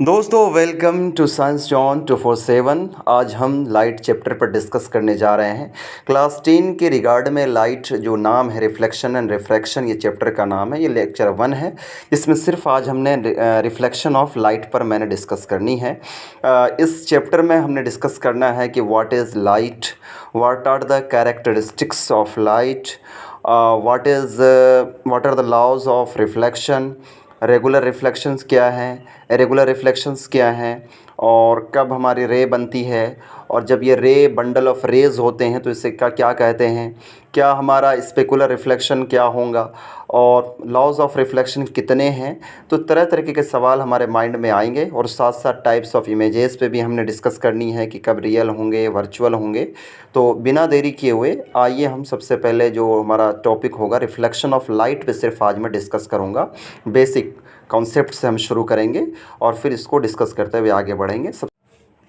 दोस्तों welcome to science John 247। आज हम लाइट चैप्टर पर डिस्कस करने जा रहे हैं। क्लास 10 के रिगार्ड में लाइट जो नाम है रिफ्लेक्शन एंड रिफ्रैक्शन, ये चैप्टर का नाम है। ये लेक्चर 1 है। इसमें सिर्फ आज हमने रिफ्लेक्शन ऑफ लाइट पर मैंने डिस्कस करनी है। इस चैप्टर में हमने डिस्कस करना है कि what is light, what are the characteristics of light, what are the laws of reflection, regular reflections क्या हैं, इरेगुलर रिफ्लेक्शंस क्या हैं, और कब हमारी रे बनती है, और जब ये रे बंडल ऑफ रेज होते हैं तो इसे क्या कहते हैं, क्या हमारा स्पेकुलर रिफ्लेक्शन क्या होगा, और लॉज ऑफ रिफ्लेक्शन कितने हैं। तो तरह तरह के सवाल हमारे माइंड में आएंगे, और साथ साथ टाइप्स ऑफ इमेजेस पे भी हमने डिस्कस करनी है कि कब रियल होंगे, वर्चुअल होंगे। तो बिना देरी किए हुए आइए हम सबसे पहले जो हमारा टॉपिक होगा रिफ्लेक्शन ऑफ लाइट पे सिर्फ आज मैं डिस्कस करूँगा। बेसिक कॉन्सेप्ट से हम शुरू करेंगे और फिर इसको डिस्कस करते हुए आगे बढ़ेंगे।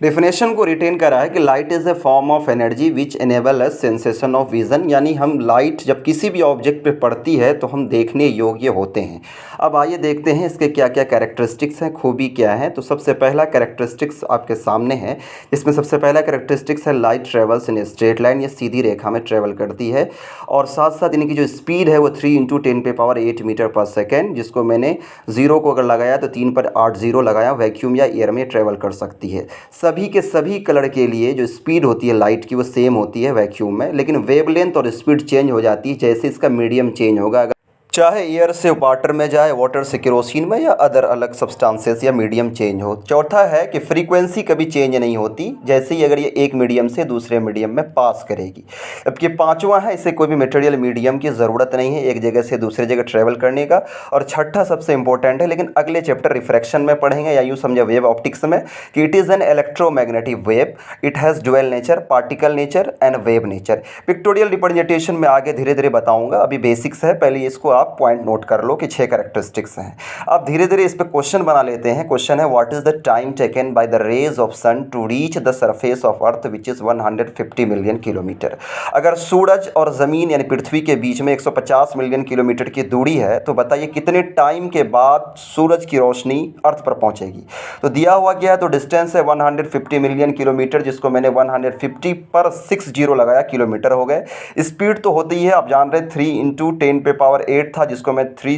डेफिनेशन को रिटेन करा है कि light is a form of energy which enable us sensation of vision, यानी हम लाइट जब किसी भी ऑब्जेक्ट पे पड़ती है तो हम देखने योग्य होते हैं। अब आइए देखते हैं इसके क्या क्या कैरेक्टरिस्टिक्स हैं, खूबी क्या है। तो सबसे पहला कैरेक्टरिस्टिक्स आपके सामने है। इसमें सबसे पहला कैरेक्टरिस्टिक्स है light travels in straight line, ये सीधी रेखा में ट्रेवल करती है, और साथ साथ इनकी जो स्पीड है वो 3 × 10⁸ मीटर पर सेकेंड, जिसको मैंने 0 को अगर लगाया तो 3 पर 8 0 लगाया, वैक्यूम या एयर में ट्रेवल कर सकती है। सभी के सभी कलर के लिए जो स्पीड होती है लाइट की वो सेम होती है वैक्यूम में, लेकिन वेवलेंथ और स्पीड चेंज हो जाती है जैसे इसका मीडियम चेंज होगा। चाहे एयर से वाटर में जाए, वाटर से केरोसिन में, या अदर अलग सब्सटेंसेस या मीडियम चेंज हो। चौथा है कि फ्रीक्वेंसी कभी चेंज नहीं होती, जैसे ही अगर ये एक मीडियम से दूसरे मीडियम में पास करेगी। जबकि पांचवा है इसे कोई भी मटेरियल मीडियम की ज़रूरत नहीं है एक जगह से दूसरी जगह ट्रेवल करने का। और छठा सबसे इंपॉर्टेंट है, लेकिन अगले चैप्टर रिफ्रैक्शन में पढ़ेंगे, या यूँ समझे वेव ऑप्टिक्स में, कि it is an electromagnetic wave, it has dual nature, particle nature and wave nature. Pictorial representation में आगे धीरे धीरे बताऊँगा, अभी बेसिक्स है, पहले इसको आप पॉइंट नोट कर लो कि 6 कैरेक्टरिस्टिक्स हैं। अब धीरे धीरे इस पे क्वेश्चन बना लेते हैं। क्वेश्चन है what is the time taken by the rays of sun to reach the surface of earth which is 150 million kilometre. अगर सूरज और ज़मीन यानी पृथ्वी के बीच में 150 मिलियन किलोमीटर की दूरी है, तो बताइए कितने टाइम के बाद सूरज की रोशनी अर्थ पर पहुंचेगी। तो दिया हुआ क्या है, तो डिस्टेंस है 150 मिलियन किलोमीटर, जिसको मैंने 150 पर 6 0 लगाया, किलोमीटर हो गए। स्पीड तो होती है, आप जान रहे 3 × 10⁸ था, जिसको मैं 3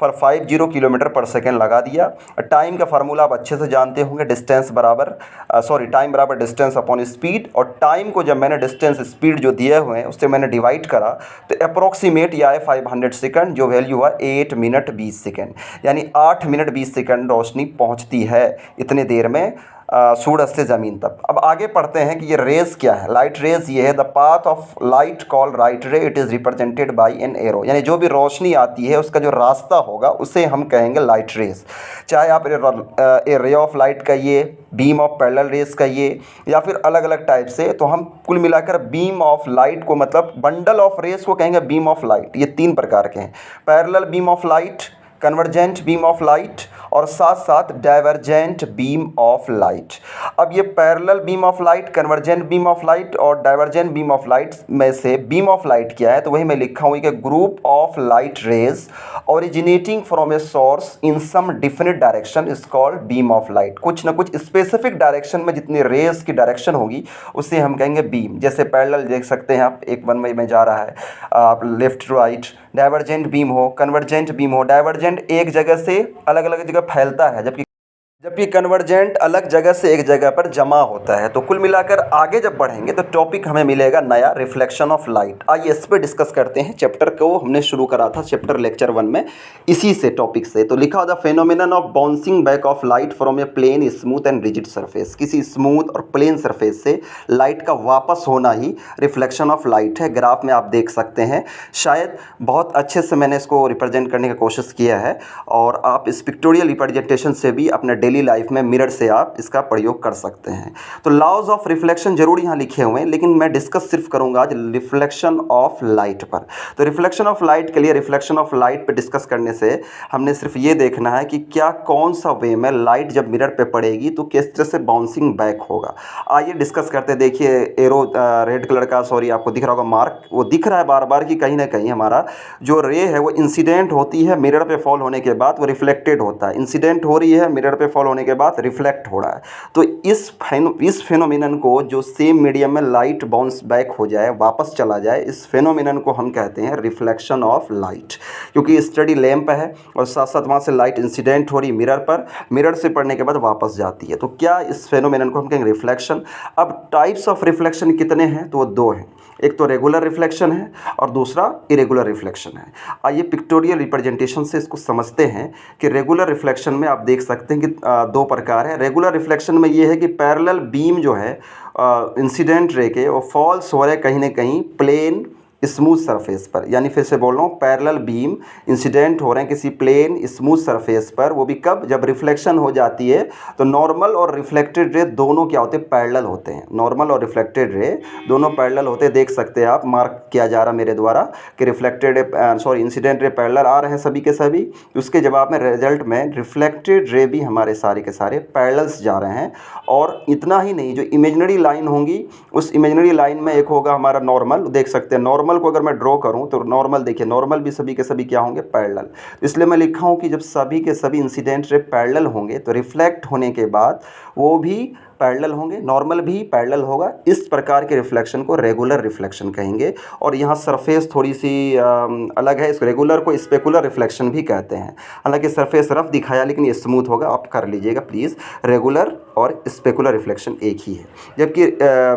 पर 50 किलोमीटर पर सेकेंड लगा दिया। टाइम का फार्मूला आप अच्छे से जानते होंगे, डिस्टेंस बराबर टाइम बराबर डिस्टेंस अपॉन स्पीड। और टाइम को जब मैंने डिस्टेंस स्पीड जो दिए हुए हैं उससे मैंने डिवाइड करा, तो अप्रोक्सीमेट यह आए 500 सेकंड, जो वैल्यू हुआ 8 मिनट 20 सेकंड, यानी 8 मिनट 20 सेकंड रोशनी पहुंचती है इतने देर में सूरज से ज़मीन तक। अब आगे पढ़ते हैं कि ये रेज क्या है। लाइट रेज ये है the path of light call right ray, it is represented by an arrow, यानी जो भी रोशनी आती है उसका जो रास्ता होगा उसे हम कहेंगे लाइट रेज। चाहे आप ए रे ऑफ लाइट कहिए, बीम ऑफ पैरेलल रेज कहिए, या फिर अलग अलग टाइप से। तो हम कुल मिलाकर बीम ऑफ लाइट को, मतलब बंडल ऑफ रेज को कहेंगे बीम ऑफ लाइट। ये 3 प्रकार के हैं, parallel beam of light, convergent beam of light, और साथ साथ डाइवर्जेंट बीम ऑफ लाइट। अब ये parallel beam of light, convergent beam of light और डाइवर्जेंट बीम ऑफ लाइट में से बीम ऑफ लाइट क्या है, तो वही मैं लिखा हूँ कि group of light rays originating from a source in some definite direction is called beam of light. कुछ ना कुछ स्पेसिफिक डायरेक्शन में जितनी रेज की डायरेक्शन होगी उसे हम कहेंगे बीम। जैसे पैरेलल देख सकते हैं आप, एक वन वे में जा रहा है, आप left to right. Divergent beam हो, कन्वर्जेंट बीम हो, डाइवर्जेंट एक जगह से अलग अलग जगह फैलता है, जबकि कन्वर्जेंट अलग जगह से एक जगह पर जमा होता है। तो कुल मिलाकर आगे जब बढ़ेंगे तो टॉपिक हमें मिलेगा नया, रिफ्लेक्शन ऑफ लाइट। आइए इस पर डिस्कस करते हैं। चैप्टर को हमने शुरू करा था चैप्टर लेक्चर 1 में इसी से टॉपिक से। तो लिखा the phenomenon of bouncing back of light from a plane smooth and rigid surface. किसी स्मूथ और प्लेन सरफेस से लाइट का वापस होना ही रिफ्लेक्शन ऑफ लाइट है। ग्राफ में आप देख सकते हैं, शायद बहुत अच्छे से मैंने इसको रिप्रेजेंट करने की कोशिश किया है, और आप इस पिक्टोरियल रिप्रेजेंटेशन से भी अपने डेली लाइफ में मिरर से आप इसका प्रयोग कर सकते हैं। तो लॉज ऑफ रिफ्लेक्शन जरूर यहाँ लिखे हुए हैं, लेकिन मैं डिस्कस सिर्फ करूंगा आज रिफ्लेक्शन ऑफ लाइट पर। तो रिफ्लेक्शन ऑफ लाइट के लिए, रिफ्लेक्शन ऑफ लाइट पे डिस्कस करने से हमने सिर्फ ये देखना है कि क्या कौन सा वे में लाइट जब मिरर पे पड़ेगी तो किस तरह से बाउंसिंग बैक होगा। आइए डिस्कस करते। देखिए एरो रेड कलर का, आपको दिख रहा होगा मार्क, वो दिख रहा है बार बार कि कहीं ना कहीं हमारा जो रे है वो इंसिडेंट होती है मिरर पे फॉल होने के बाद, वो रिफ्लेक्टेड होता है। इंसिडेंट हो रही है, मिरर पे फॉल होने के बाद रिफ्लेक्ट हो रहा है। तो इस फेनोमेनन को, जो सेम मीडियम में लाइट बाउंस बैक हो जाए, वापस चला जाए, इस फेनोमेनन को हम कहते हैं रिफ्लेक्शन ऑफ लाइट। क्योंकि स्टडी लैंप है और साथ साथ वहाँ से लाइट इंसिडेंट हो रही मिरर पर, मिरर से पड़ने के बाद वापस जाती है, तो क्या इस फेनोमेनन को हम कहेंगे रिफ्लेक्शन। अब टाइप्स ऑफ रिफ्लेक्शन कितने हैं, तो वो दो हैं। एक तो रेगुलर रिफ्लेक्शन है और दूसरा इरेगुलर रिफ्लेक्शन है। आइए पिक्टोरियल रिप्रेजेंटेशन से इसको समझते हैं कि रेगुलर रिफ्लेक्शन में आप देख सकते हैं कि दो प्रकार है। रेगुलर रिफ्लेक्शन में ये है कि पैरेलल बीम जो है इंसिडेंट रे के, वो फॉल्स हो रहे कहीं ना कहीं प्लेन स्मूथ सरफेस पर, यानी फिर से बोल रहा हूँ, पैरेलल बीम इंसिडेंट हो रहे हैं किसी प्लेन स्मूथ सरफेस पर। वो भी कब, जब रिफ्लेक्शन हो जाती है तो नॉर्मल और रिफ्लेक्टेड रे दोनों क्या होते हैं, पैरेलल होते हैं। नॉर्मल और रिफ्लेक्टेड रे दोनों पैरेलल होते हैं। देख सकते हैं आप, मार्क किया जा रहा मेरे द्वारा कि रिफ्लेक्टेड इंसिडेंट रे पैरेलल आ रहे हैं सभी के सभी। उसके जवाब में रिजल्ट में रिफ्लेक्टेड रे भी हमारे सारे के सारे पैरेलल्स जा रहे हैं। और इतना ही नहीं, जो इमेजिनरी लाइन होंगी, उस इमेजिनरी लाइन में एक होगा हमारा नॉर्मल। देख सकते हैं नॉर्मल को अगर मैं ड्रॉ करूं तो नॉर्मल देखिए, नॉर्मल भी सभी के सभी क्या होंगे, पैरेलल। इसलिए मैं लिखा हूं कि जब सभी के सभी इंसिडेंट रे पैरेलल होंगे तो रिफ्लेक्ट होने के बाद वो भी पैरेलल होंगे, नॉर्मल भी पैरेलल होगा। इस प्रकार के रिफ्लेक्शन को रेगुलर रिफ्लेक्शन कहेंगे। और यहाँ सरफेस थोड़ी सी अलग है, इस रेगुलर को स्पेकुलर रिफ्लेक्शन भी कहते हैं। हालांकि सरफेस रफ दिखाया लेकिन ये स्मूथ होगा, आप कर लीजिएगा प्लीज़। रेगुलर और स्पेकुलर रिफ्लेक्शन एक ही है। जबकि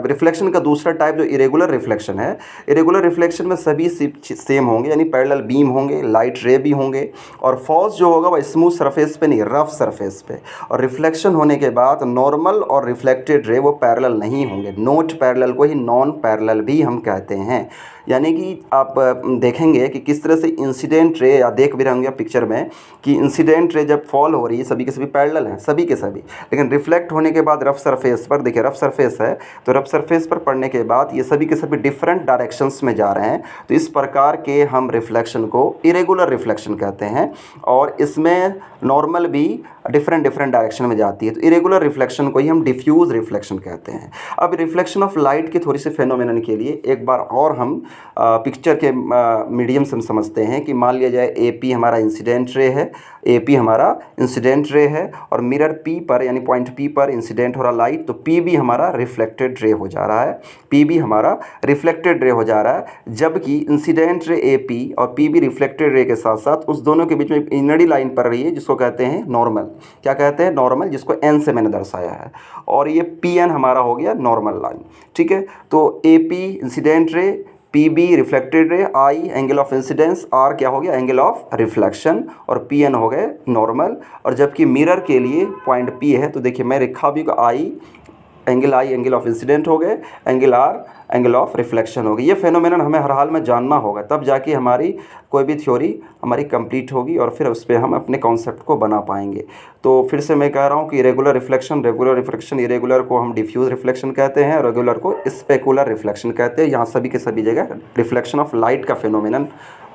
रिफ्लेक्शन का दूसरा टाइप जो इरेगुलर रिफ्लेक्शन है, इरेगुलर रिफ्लेक्शन में सभी सेम होंगे, यानी पैरेलल बीम होंगे, लाइट रे भी होंगे, और फॉल्स जो होगा वह स्मूथ सरफेस पे नहीं, रफ सरफेस पे। और रिफ्लेक्शन होने के बाद नॉर्मल और रिफ्लेक्टेड रे वो पैरेलल नहीं होंगे। नोट पैरेलल को ही नॉन पैरेलल भी हम कहते हैं। यानी कि आप देखेंगे कि किस तरह से इंसिडेंट रे, या देख भी रहे होंगे पिक्चर में कि इंसिडेंट रे जब फॉल हो रही है सभी के सभी पैरेलल हैं, सभी के सभी, लेकिन रिफ्लेक्ट होने के बाद रफ सरफेस पर, देखिए रफ सरफेस है, तो रफ सरफेस पर पड़ने के बाद ये सभी के सभी डिफरेंट डायरेक्शंस में जा रहे हैं। तो इस प्रकार के हम रिफ्लेक्शन को इरेगुलर रिफ्लेक्शन कहते हैं। और इसमें नॉर्मल भी डिफरेंट डायरेक्शन में जाती है। तो इरेगुलर रिफ्लेक्शन को ही हम डिफ्यूज रिफ्लेक्शन कहते हैं। अब रिफ्लेक्शन ऑफ लाइट की थोड़ी सी फेनोमेनन के लिए एक बार और हम पिक्चर के मीडियम से हम समझते हैं कि मान लिया जाए AP हमारा इंसिडेंट रे है, AP हमारा इंसिडेंट रे है, और मिरर P पर यानी पॉइंट P पर इंसिडेंट हो रहा लाइट, तो PB हमारा रिफ्लेक्टेड रे हो जा रहा है, PB हमारा रिफ्लेक्टेड रे हो जा रहा है। जबकि इंसिडेंट रे AP और PB रिफ्लेक्टेड रे के साथ साथ उस दोनों के बीच में इनरी लाइन पड़ रही है जिसको कहते हैं नॉर्मल। क्या कहते हैं, नॉर्मल, जिसको N से मैंने दर्शाया है। और ये PN हमारा हो गया नॉर्मल लाइन, ठीक है। तो AP incident ray, PB reflected ray, I angle of incidence, R क्या हो गया, एंगल ऑफ रिफ्लेक्शन, और PN हो गए नॉर्मल। और जबकि मिरर के लिए पॉइंट P है, तो देखिए मैं लिखा भी I एंगल ऑफ इंसिडेंट हो गए, angle R angle of reflection हो गई। ये फेनोमेनन हमें हर हाल में जानना होगा, तब जाके हमारी कोई भी थ्योरी हमारी कंप्लीट होगी और फिर उस पर हम अपने कॉन्सेप्ट को बना पाएंगे। तो फिर से मैं कह रहा हूँ कि रेगुलर रिफ्लेक्शन, इरेगुलर को हम डिफ्यूज रिफ्लेक्शन कहते हैं, रेगुलर को स्पेकुलर रिफ्लेक्शन कहते हैं। यहाँ सभी के सभी जगह रिफ्लेक्शन ऑफ लाइट का फेनोमेनन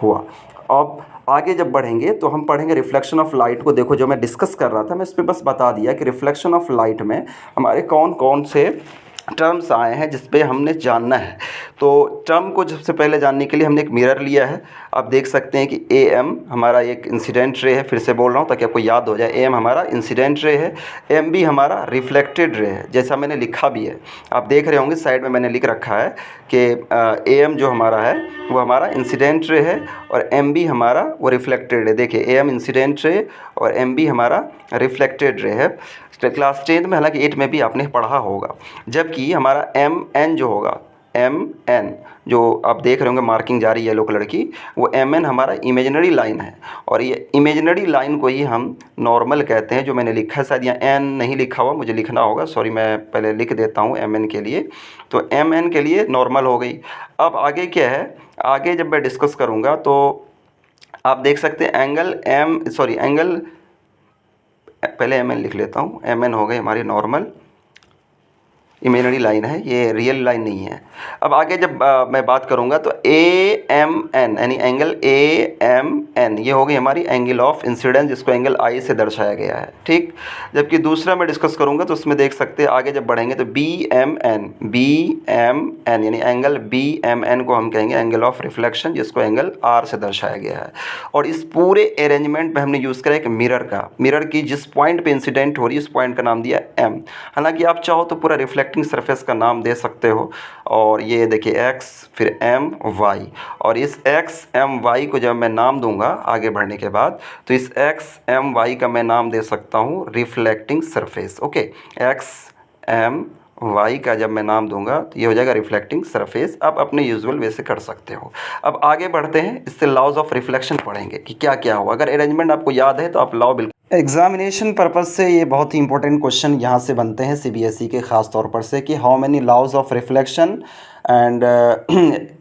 हुआ। अब आगे जब बढ़ेंगे तो हम पढ़ेंगे रिफ्लेक्शन ऑफ लाइट को। देखो जो मैं डिस्कस कर रहा था, मैं इस पर बस बता दिया कि रिफ्लेक्शन ऑफ लाइट में हमारे कौन कौन से टर्म्स आए हैं जिस पे हमने जानना है। तो टर्म को सबसे पहले जानने के लिए हमने एक मिरर लिया है। आप देख सकते हैं कि AM हमारा एक इंसिडेंट रे है, फिर से बोल रहा हूँ ताकि आपको याद हो जाए। AM हमारा इंसिडेंट रे है, MB हमारा रिफ्लेक्टेड रे है, जैसा मैंने लिखा भी है। आप देख रहे होंगे साइड में मैंने लिख रखा है कि AM जो हमारा है वो हमारा इंसिडेंट रे है और MB हमारा वो रिफ्लेक्टेड है। देखिए AM इंसिडेंट रे और MB हमारा रिफ्लेक्टेड रे है। क्लास 10 में, हालांकि 8 में भी आपने पढ़ा होगा। जबकि हमारा MN जो होगा, MN जो आप देख रहे होंगे मार्किंग जा रही है येलो कलर की, वो MN हमारा इमेजिनरी लाइन है। और ये इमेजिनरी लाइन को ही हम नॉर्मल कहते हैं, जो मैंने लिखा है। शायद यहाँ N नहीं लिखा हुआ, मुझे लिखना होगा, सॉरी, मैं पहले लिख देता हूँ MN के लिए। तो MN के लिए नॉर्मल हो गई। अब आगे क्या है, आगे जब मैं डिस्कस करूँगा तो आप देख सकते हैं एंगल पहले MN लिख लेता हूँ। MN हो गई हमारी नॉर्मल, इमेजिनरी लाइन है, ये रियल लाइन नहीं है। अब आगे जब मैं बात करूँगा तो AMN यानी एंगल AMN ये हो गई हमारी एंगल ऑफ इंसिडेंस, जिसको एंगल आई से दर्शाया गया है, ठीक। जबकि दूसरा मैं डिस्कस करूँगा तो उसमें देख सकते हैं आगे जब बढ़ेंगे तो BMN यानी एंगल BMN को हम कहेंगे एंगल ऑफ रिफ्लेक्शन, जिसको एंगल R से दर्शाया गया है। और इस पूरे अरेंजमेंट में हमने यूज़ करा एक मिरर की जिस पॉइंट पे इंसिडेंट हो रही है उस पॉइंट का नाम दिया M। हालांकि आप चाहो तो पूरा रिफ्लेक्टिंग सरफेस का नाम दे सकते हो। और ये देखिए X फिर M Y, और इस X M Y को जब मैं नाम दूंगा आगे बढ़ने के बाद तो इस X M Y का मैं नाम दे सकता हूँ reflecting surface. Okay, X M Y का जब मैं नाम दूंगा तो ये हो जाएगा रिफ्लेक्टिंग सरफेस। आप अपने यूजुअल वे से कर सकते हो। अब आगे बढ़ते हैं, इससे लॉज ऑफ रिफ्लेक्शन पढ़ेंगे कि क्या क्या हुआ। अगर अरेंजमेंट आपको याद है तो आप लॉ बिल्कुल। एग्जामिनेशन पर्पज़ से ये बहुत ही इंपॉर्टेंट क्वेश्चन यहाँ से बनते हैं CBSE के ख़ास तौर पर से कि how many laws of reflection and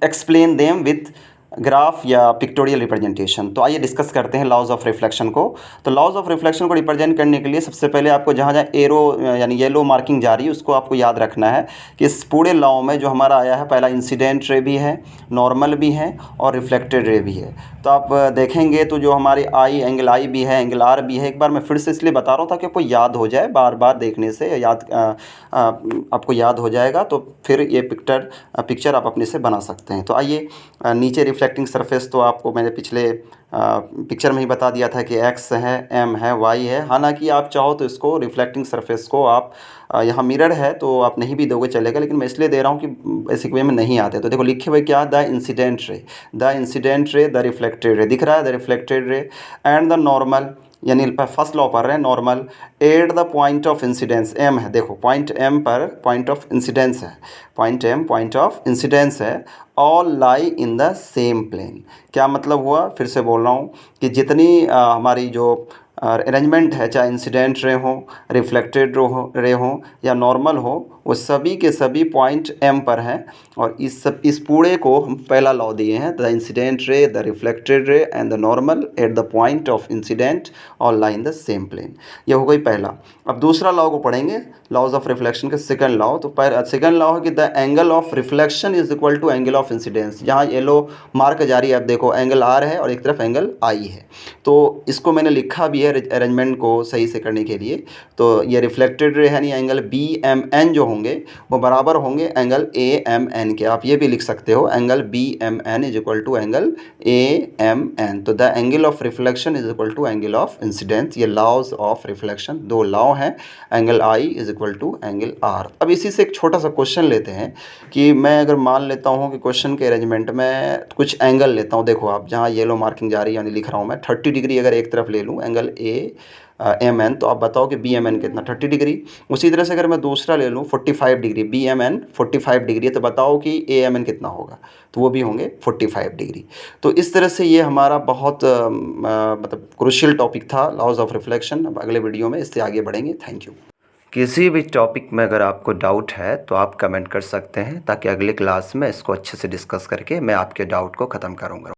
explain them with graph या पिक्टोरियल रिप्रेजेंटेशन। तो आइए डिस्कस करते हैं लॉज ऑफ रिफ्लेक्शन को। तो लॉज ऑफ रिफ्लेक्शन को रिप्रेजेंट करने के लिए सबसे पहले आपको जहाँ जहाँ एरो यानी येलो मार्किंग जा रही है उसको आपको याद रखना है कि इस पूरे लॉ में जो हमारा आया है पहला इंसिडेंट रे भी है, नॉर्मल भी है और रिफ्लेक्टेड रे भी है। तो आप देखेंगे तो जो हमारी एंगल आई भी है, एंगल आर भी है। एक बार मैं फिर से इसलिए बता रहा हूँ ताकि आपको याद हो जाए, बार बार देखने से आपको याद हो जाएगा। तो फिर ये पिक्चर आप अपने से बना सकते हैं। तो आइए नीचे रिफ्लेक्टिंग सरफेस तो आपको मैंने पिछले पिक्चर में ही बता दिया था कि X है, M है, Y है। हालांकि आप चाहो तो इसको रिफ्लेक्टिंग सरफेस को आप यहाँ मिरर है तो आप नहीं भी दोगे चलेगा, लेकिन मैं इसलिए दे रहा हूँ कि बेसिक वे में नहीं आते। तो देखो लिखे हुए क्या, the incident ray, the reflected ray दिख रहा है, the reflected ray and the normal यानी फर्स्ट लॉ पढ़ रहे हैं normal at the point of incidence M है। देखो पॉइंट M पर पॉइंट ऑफ इंसिडेंस है, point M point of incidence है। All lie in the same plane. क्या मतलब हुआ, फिर से बोल रहा हूँ कि जितनी हमारी जो अरेंजमेंट है, चाहे इंसिडेंट रे हो, रिफ्लेक्टेड रे हो या नॉर्मल हो, वो सभी के सभी पॉइंट M पर हैं। और इस पूरे को हम पहला लॉ दिए हैं, the incident ray, the reflected ray and the normal at the point of incident all lie in the same plane. ये हो गई पहला। अब दूसरा लॉ को पढ़ेंगे, लॉज ऑफ रिफ्लेक्शन के सेकंड लॉ। तो सेकंड लॉ है कि the angle of reflection is equal to angle of incidence. यहाँ येलो मार्क जारी है, आप देखो एंगल R है और एक तरफ एंगल I है। तो इसको मैंने लिखा भी है अरेंजमेंट को सही से करने के लिए। तो ये रिफ्लेक्टेड रे यानी एंगल BMN जो होंगे वो बराबर होंगे एंगल AMN के। आप ये भी लिख सकते हो angle BMN is equal to angle AMN। तो the angle of reflection is equal to angle of incidence. ये लॉज ऑफ रिफ्लेक्शन दो लॉ हैं, angle I is equal to angle R। अब इसी से एक छोटा सा क्वेश्चन लेते हैं कि मैं अगर मान लेता हूँ कि क्वेश्चन के अरेंजमेंट में कुछ एंगल लेता हूँ। देखो आप जहाँ येलो मार्किंग जा रही है यानी लिख रहा हूँ मैं 30 डिग्री अगर एक तरफ ले लूँ एंगल AMN, तो आप बताओ कि BMN कितना, 30 डिग्री। उसी तरह से अगर मैं दूसरा ले लूँ 45 डिग्री, BMN 45 डिग्री है, तो बताओ कि AMN कितना होगा, तो वो भी होंगे 45 डिग्री। तो इस तरह से ये हमारा बहुत मतलब क्रूशियल टॉपिक था लॉज ऑफ रिफ्लेक्शन। अब अगले वीडियो में इससे आगे बढ़ेंगे। Thank you. किसी भी टॉपिक में अगर आपको डाउट है तो आप कमेंट कर सकते हैं ताकि अगले क्लास में इसको अच्छे से डिस्कस करके मैं आपके डाउट को ख़त्म करूँगा।